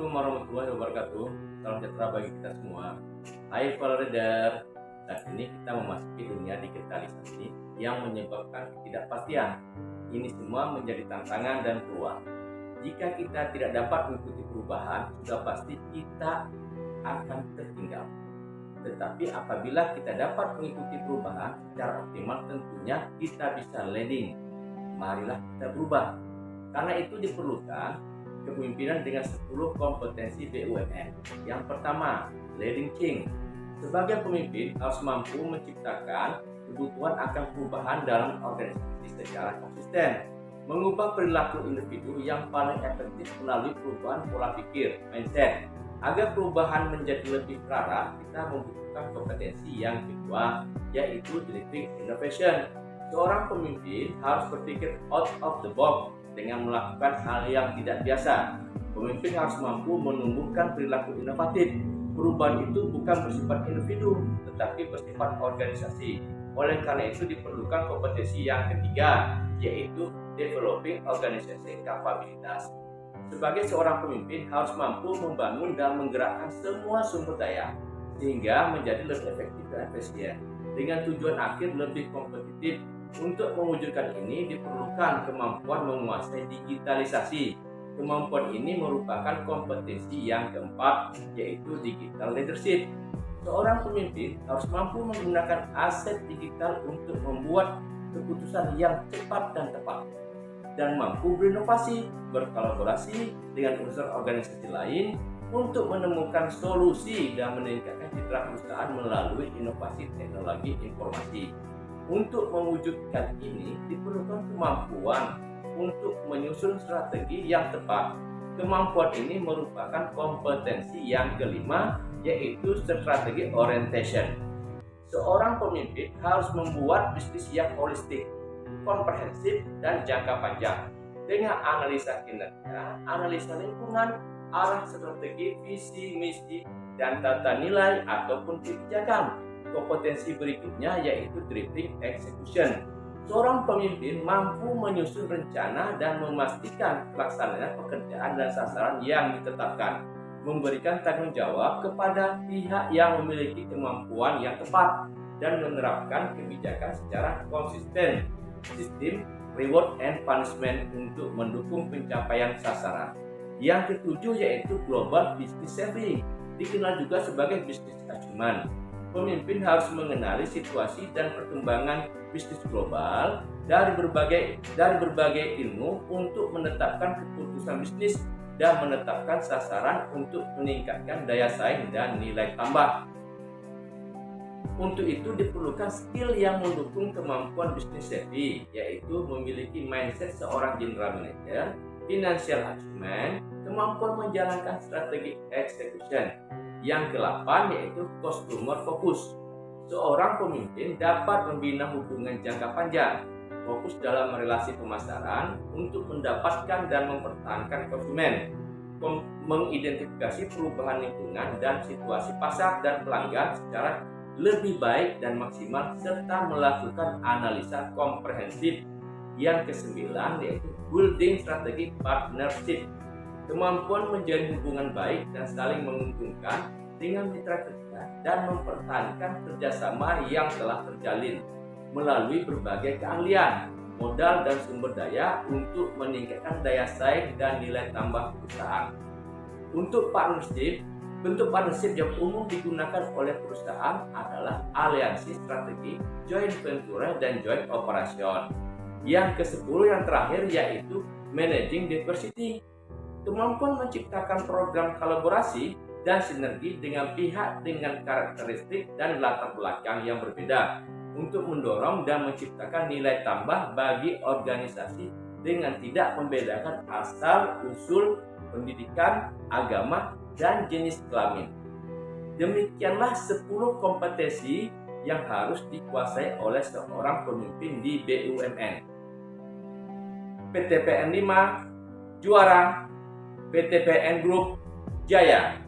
Assalamualaikum warahmatullahi wabarakatuh. Salam sejahtera bagi kita semua. Hai para reader, saat ini kita memasuki dunia digitalisasi yang menyebabkan ketidakpastian. Ini semua menjadi tantangan dan peluang. Jika kita tidak dapat mengikuti perubahan, sudah pasti kita akan tertinggal. Tetapi apabila kita dapat mengikuti perubahan secara optimal, tentunya kita bisa leading. Marilah kita berubah. Karena itu diperlukan kepemimpinan dengan 10 kompetensi BUMN. Yang pertama, leading change. Sebagai pemimpin harus mampu menciptakan kebutuhan akan perubahan dalam organisasi secara konsisten. Mengubah perilaku individu yang paling efektif melalui perubahan pola pikir, mindset. Agar perubahan menjadi lebih terarah, kita membutuhkan kompetensi yang kedua, yaitu delivering innovation. Seorang pemimpin harus berpikir out of the box dengan melakukan hal yang tidak biasa. Pemimpin harus mampu menumbuhkan perilaku inovatif. Perubahan itu bukan bersifat individu, tetapi bersifat organisasi. Oleh karena itu diperlukan kompetensi yang ketiga, yaitu developing organization capabilities. Sebagai seorang pemimpin harus mampu membangun dan menggerakkan semua sumber daya, sehingga menjadi lebih efektif dan efisien, dengan tujuan akhir lebih kompetitif. Untuk mewujudkan ini diperlukan kemampuan menguasai digitalisasi. Kemampuan ini merupakan kompetensi yang keempat, yaitu digital leadership. Seorang pemimpin harus mampu menggunakan aset digital untuk membuat keputusan yang cepat dan tepat, dan mampu berinovasi, berkolaborasi dengan unsur organisasi lain untuk menemukan solusi dan meningkatkan citra perusahaan melalui inovasi teknologi informasi. Untuk mewujudkan ini diperlukan kemampuan untuk menyusun strategi yang tepat. Kemampuan ini merupakan kompetensi yang kelima, yaitu strategi orientation. Seorang pemimpin harus membuat bisnis yang holistik, komprehensif, dan jangka panjang dengan analisa kinerja, analisa lingkungan, arah strategi, visi, misi, dan tata nilai ataupun kebijakan. Kompetensi berikutnya yaitu driving execution. Seorang pemimpin mampu menyusun rencana dan memastikan pelaksanaan pekerjaan dan sasaran yang ditetapkan, memberikan tanggung jawab kepada pihak yang memiliki kemampuan yang tepat, dan menerapkan kebijakan secara konsisten. Sistem reward and punishment untuk mendukung pencapaian sasaran. Yang ketujuh yaitu global business savvy, dikenal juga sebagai business acumen. Pemimpin harus mengenali situasi dan perkembangan bisnis global dari berbagai ilmu untuk menetapkan keputusan bisnis dan menetapkan sasaran untuk meningkatkan daya saing dan nilai tambah. Untuk itu diperlukan skill yang mendukung kemampuan bisnis savvy, yaitu memiliki mindset seorang general manager, financial acumen, kemampuan menjalankan strategi execution. Yang ke-8 yaitu customer focus. Seorang pemimpin dapat membina hubungan jangka panjang, fokus dalam relasi pemasaran untuk mendapatkan dan mempertahankan konsumen, mengidentifikasi perubahan lingkungan dan situasi pasar dan pelanggan secara lebih baik dan maksimal, serta melakukan analisa komprehensif. Yang ke-9 yaitu building strategi partnership. Kemampuan menjalin hubungan baik dan saling menguntungkan dengan mitra kerja dan mempertahankan kerjasama yang telah terjalin melalui berbagai keahlian, modal, dan sumber daya untuk meningkatkan daya saing dan nilai tambah perusahaan. Untuk partnership, bentuk partnership yang umum digunakan oleh perusahaan adalah aliansi strategi, joint venture, dan joint operation. Yang ke-10 yang terakhir yaitu managing diversity. Kemampuan menciptakan program kolaborasi dan sinergi dengan pihak dengan karakteristik dan latar belakang yang berbeda untuk mendorong dan menciptakan nilai tambah bagi organisasi dengan tidak membedakan asal, usul, pendidikan, agama, dan jenis kelamin. Demikianlah 10 kompetensi yang harus dikuasai oleh seorang pemimpin di BUMN. PTPN 5 juara, PTPN Group jaya.